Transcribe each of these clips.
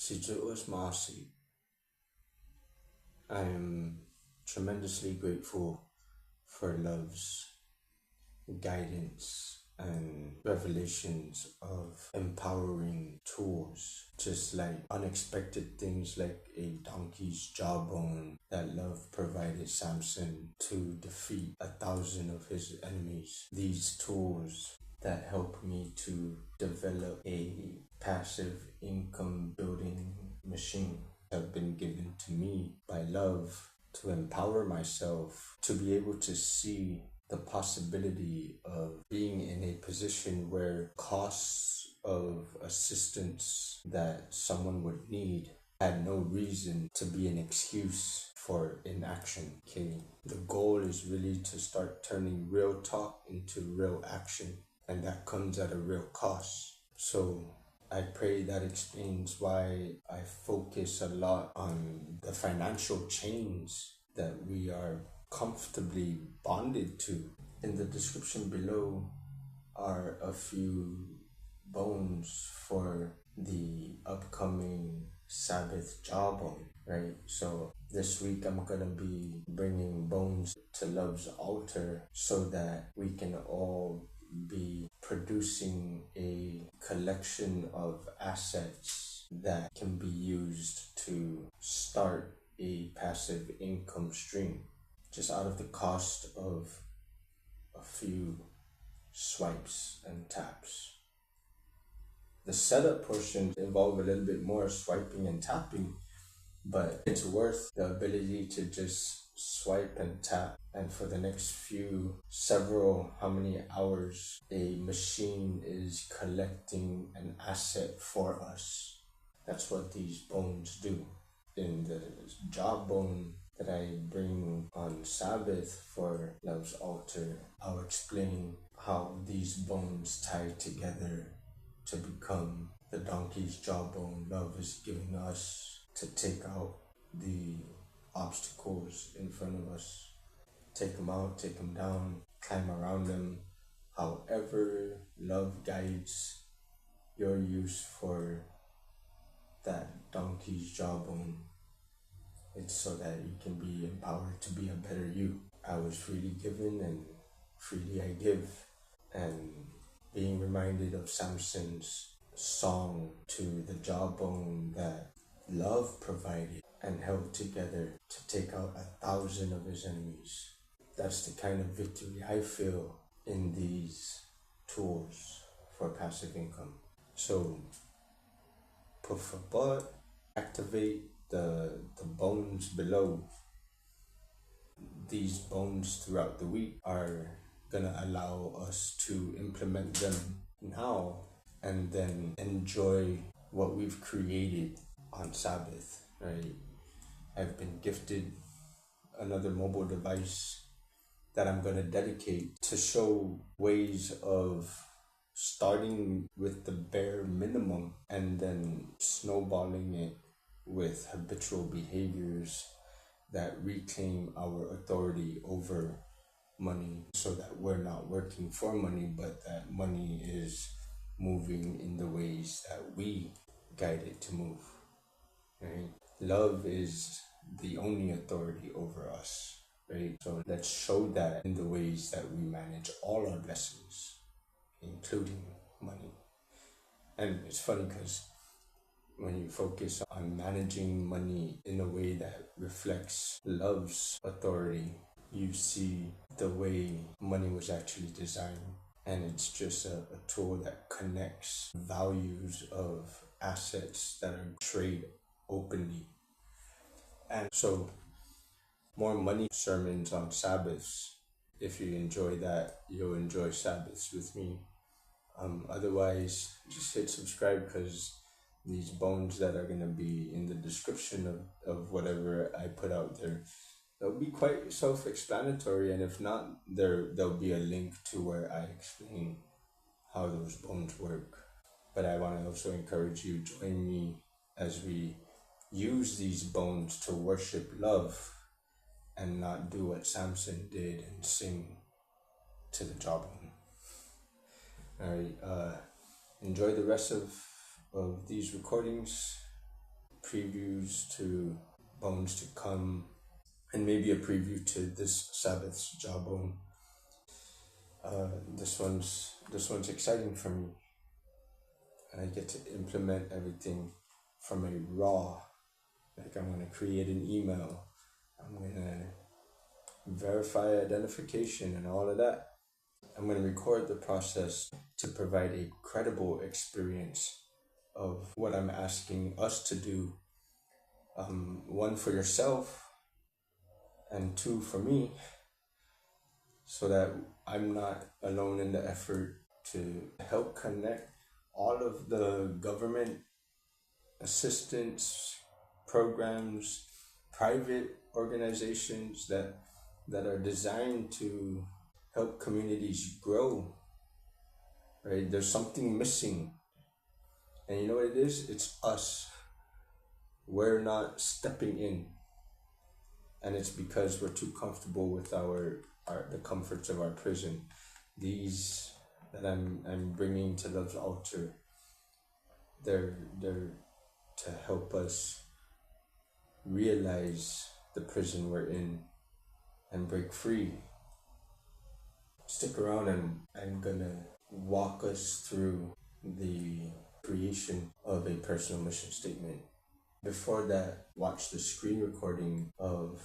Sijuos Masi. I am tremendously grateful for love's guidance and revelations of empowering tools, just like unexpected things like a donkey's jawbone that love provided Samson to defeat 1,000 of his enemies. These tools that help me to develop a passive income building machine have been given to me by love to empower myself to be able to see the possibility of being in a position where costs of assistance that someone would need had no reason to be an excuse for inaction. Okay, the goal is really to start turning real talk into real action, and that comes at a real cost. So I pray that explains why I focus a lot on the financial chains that we are comfortably bonded to. In the description below are a few bones for the upcoming Sabbath jawbone, right? So this week I'm gonna be bringing bones to Love's altar so that we can all be producing a collection of assets that can be used to start a passive income stream just out of the cost of a few swipes and taps. The setup portion involve a little bit more swiping and tapping, but it's worth the ability to just swipe and tap, and for the next how many hours a machine is collecting an asset for us. That's what these bones do. In the jawbone that I bring on Sabbath for Love's altar, I'll explain how these bones tie together to become the donkey's jawbone Love is giving us to take out the obstacles in front of us. Take them out, take them down, climb around them, however Love guides your use for that donkey's jawbone. It's so that you can be empowered to be a better you. I was freely given and freely I give. And being reminded of Samson's song to the jawbone that love provided and held together to take out 1,000 of his enemies. That's the kind of victory I feel in these tools for passive income. So put for butt, activate the bones below. These bones throughout the week are gonna allow us to implement them now and then enjoy what we've created on Sabbath, right? I've been gifted another mobile device that I'm gonna dedicate to show ways of starting with the bare minimum and then snowballing it with habitual behaviors that reclaim our authority over money, so that we're not working for money, but that money is moving in the ways that we guide it to move, right? Love is the only authority over us, right? So let's show that in the ways that we manage all our blessings, including money. And it's funny because when you focus on managing money in a way that reflects love's authority, you see the way money was actually designed. And it's just a tool that connects values of assets that are traded openly. And so more money sermons on Sabbaths. If you enjoy that, you'll enjoy Sabbaths with me. Otherwise, just hit subscribe, because these bones that are going to be in the description of whatever I put out there, they'll be quite self-explanatory, and if not, there'll be a link to where I explain how those bones work. But I want to also encourage you, join me as we use these bones to worship love and not do what Samson did and sing to the jawbone. Alright, enjoy the rest of these recordings. previews to bones to come, and maybe a preview to this Sabbath's jawbone. This one's exciting for me. I get to implement everything from a raw. Like, I'm gonna create an email. I'm gonna verify identification and all of that. I'm gonna record the process to provide a credible experience of what I'm asking us to do. One, for yourself, and two, for me, so that I'm not alone in the effort to help connect all of the government assistance programs, private organizations that are designed to help communities grow. Right? There's something missing. And you know what it is? It's us. We're not stepping in. And it's because we're too comfortable with the comforts of our prison. These that I'm bringing to Love's altar, they're to help us realize the prison we're in and break free. Stick around, and I'm gonna walk us through the creation of a personal mission statement. Before that, watch the screen recording of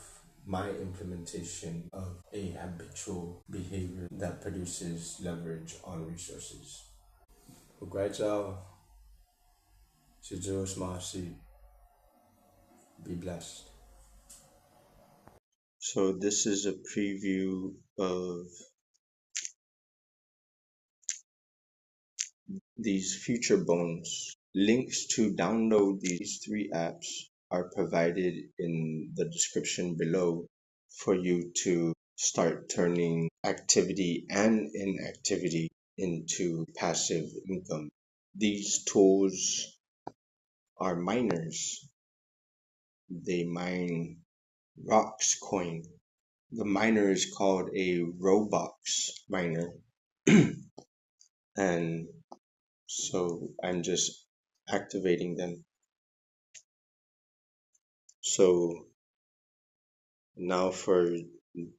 my implementation of a habitual behavior that produces leverage on resources. Ugwaitao, Sijos Mahasi, be blessed. So this is a preview of these future bones. Links to download these 3 apps are provided in the description below for you to start turning activity and inactivity into passive income. These tools are miners. They mine Rox coin. The miner is called a Robox miner. And so I'm just activating them. So now for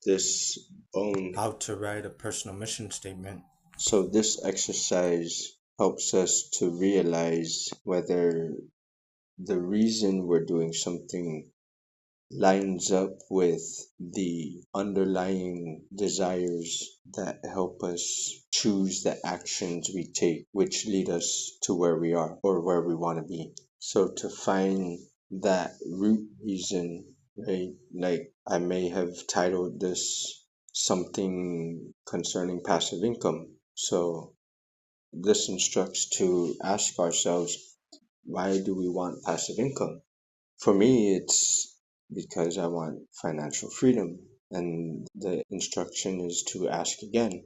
this bone, how to write a personal mission statement. So this exercise helps us to realize whether the reason we're doing something lines up with the underlying desires that help us choose the actions we take, which lead us to where we are or where we want to be. So to find that root reason, right? Like, I may have titled this something concerning passive income. So this instructs to ask ourselves, why do we want passive income? For me, it's because I want financial freedom. And the instruction is to ask again,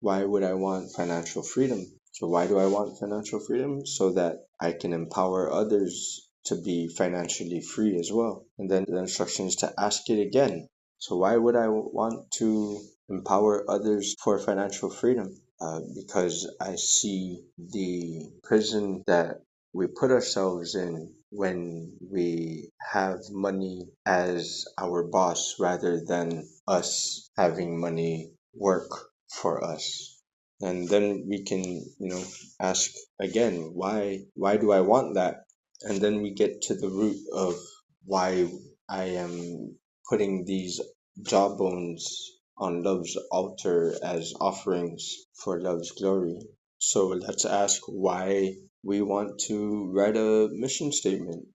why would I want financial freedom? So why do I want financial freedom? So that I can empower others to be financially free as well. And then the instruction is to ask it again. So why would I want to empower others for financial freedom? Because I see the prison that we put ourselves in when we have money as our boss rather than us having money work for us. And then we can, ask again, why do I want that? And then we get to the root of why I am putting these jawbones on Love's altar as offerings for Love's glory. So let's ask why we want to write a mission statement,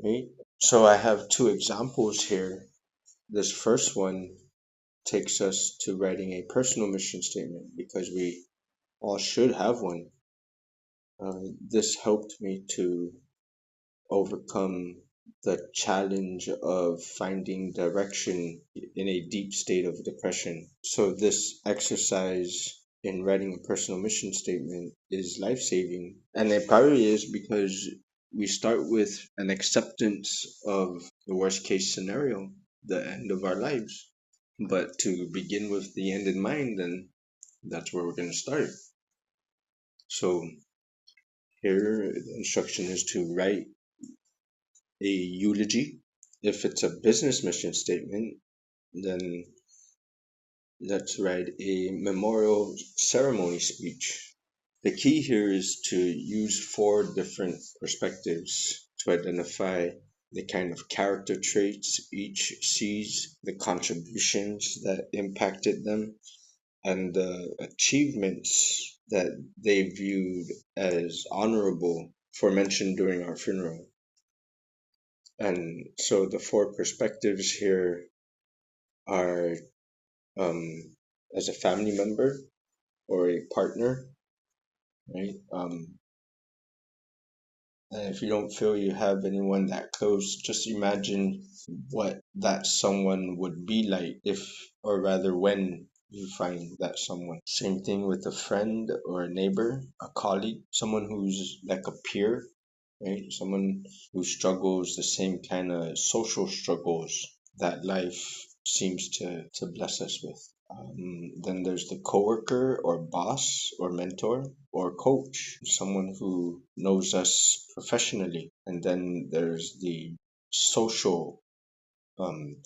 right? So I have 2 examples here. This first one takes us to writing a personal mission statement because we all should have one. This helped me to overcome the challenge of finding direction in a deep state of depression. So this exercise in writing a personal mission statement is life-saving. And it probably is because we start with an acceptance of the worst case scenario, the end of our lives. But to begin with the end in mind, then that's where we're going to start. So here the instruction is to write a eulogy. If it's a business mission statement, then let's write a memorial ceremony speech. The key here is to use four different perspectives to identify the kind of character traits each sees, the contributions that impacted them, and the achievements that they viewed as honorable for mention during our funeral. And so the four perspectives here are um, as a family member or a partner, right? And if you don't feel you have anyone that close, just imagine what that someone would be like if, or rather when you find that someone. Same thing with a friend or a neighbor, a colleague, someone who's like a peer, right? Someone who struggles the same kind of social struggles that life seems to bless us with. Then there's the coworker or boss or mentor or coach, someone who knows us professionally. And then there's the social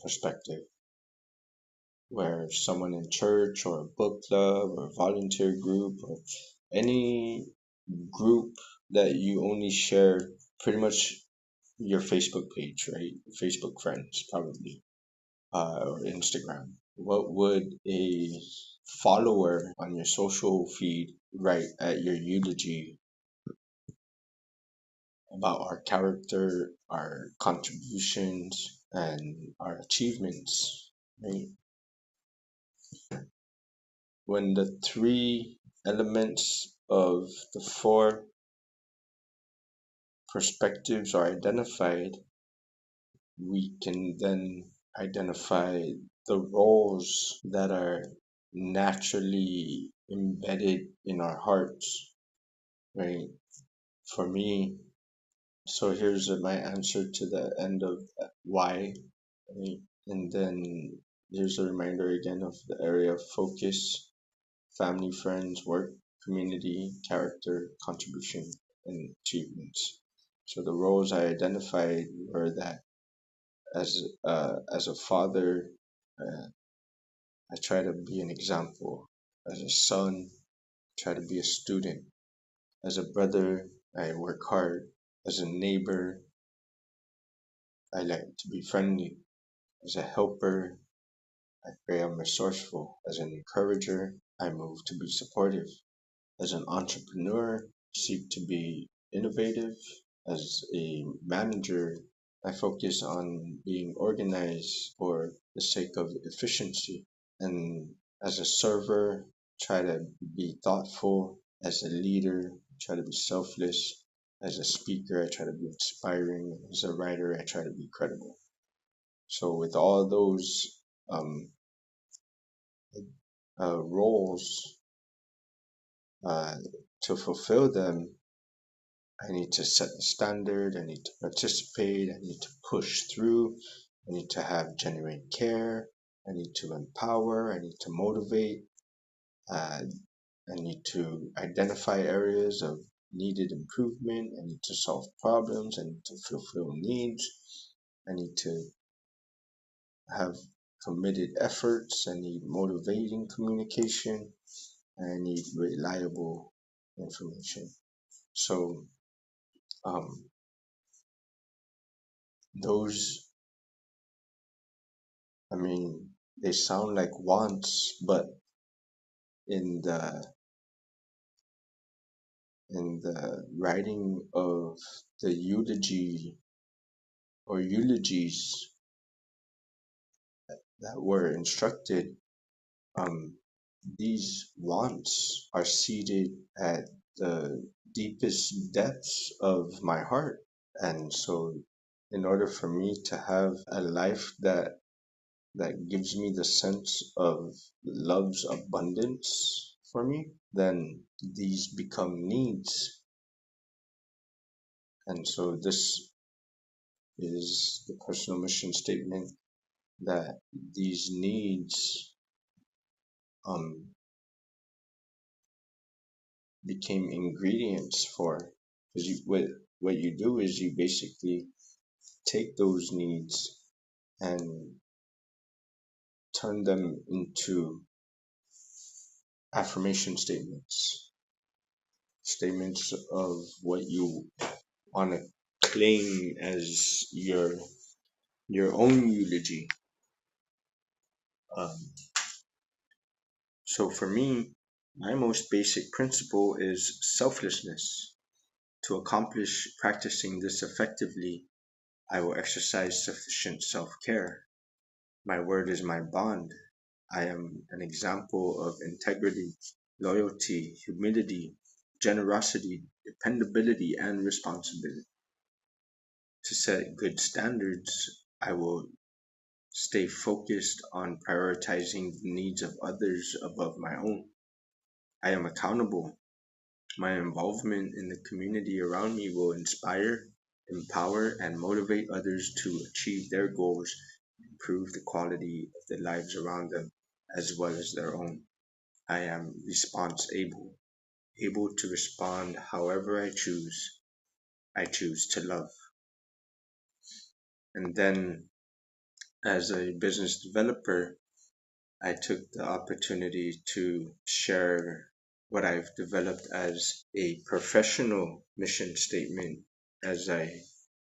perspective, where someone in church or a book club or volunteer group or any group that you only share pretty much your Facebook page, right? Facebook friends, probably, or Instagram. What would a follower on your social feed write at your eulogy about our character, our contributions, and our achievements, right? When the three elements of the four perspectives are identified, we can then identify the roles that are naturally embedded in our hearts, right? For me, so here's my answer to the end of why, right? And then here's a reminder again of the area of focus: family, friends, work, community, character, contribution, and achievements. So the roles I identified were that as a father, uh, I try to be an example. As a son, I try to be a student. As a brother, I work hard. As a neighbor, I like to be friendly. As a helper, I pray I'm resourceful. As an encourager, I move to be supportive. As an entrepreneur, seek to be innovative. As a manager, I focus on being organized for the sake of efficiency. And as a server, try to be thoughtful. As a leader, try to be selfless. As a speaker, I try to be inspiring. As a writer, I try to be credible. So with all those um, roles, uh, to fulfill them, I need to set the standard. I need to participate. I need to push through. I need to have genuine care. I need to empower. I need to motivate. Uh, I need to identify areas of needed improvement. I need to solve problems. I need to fulfill needs. I need to have committed efforts. I need motivating communication. And I need reliable information. So, um, those, I mean, they sound like wants, but in the writing of the eulogy or eulogies that were instructed, um, these wants are seated at the deepest depths of my heart. And so, in order for me to have a life that gives me the sense of love's abundance for me, then these become needs. And so this is the personal mission statement that these needs um, became ingredients for. Because what you do is you basically take those needs and turn them into affirmation statements, statements of what you want to claim as your own eulogy. Um, so for me, my most basic principle is selflessness. To accomplish practicing this effectively, I will exercise sufficient self-care. My word is my bond. I am an example of integrity, loyalty, humility, generosity, dependability, and responsibility. To set good standards, I will stay focused on prioritizing the needs of others above my own. I am accountable. My involvement in the community around me will inspire, empower, and motivate others to achieve their goals, improve the quality of the lives around them as well as their own. I am response able to respond however I choose. I choose to love. And then, as a business developer, I took the opportunity to share what I've developed as a professional mission statement as I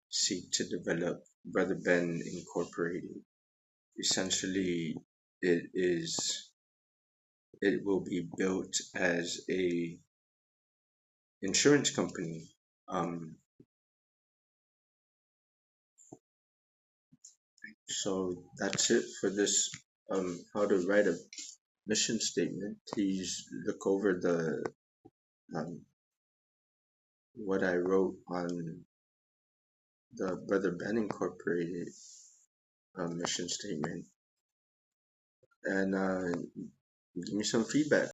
seek to develop Brother Ben Incorporated. Essentially, it will be built as a insurance company. Um, so that's it for this how to write a mission statement. Please look over the um, what I wrote on the Brother Ben Incorporated mission statement and give me some feedback.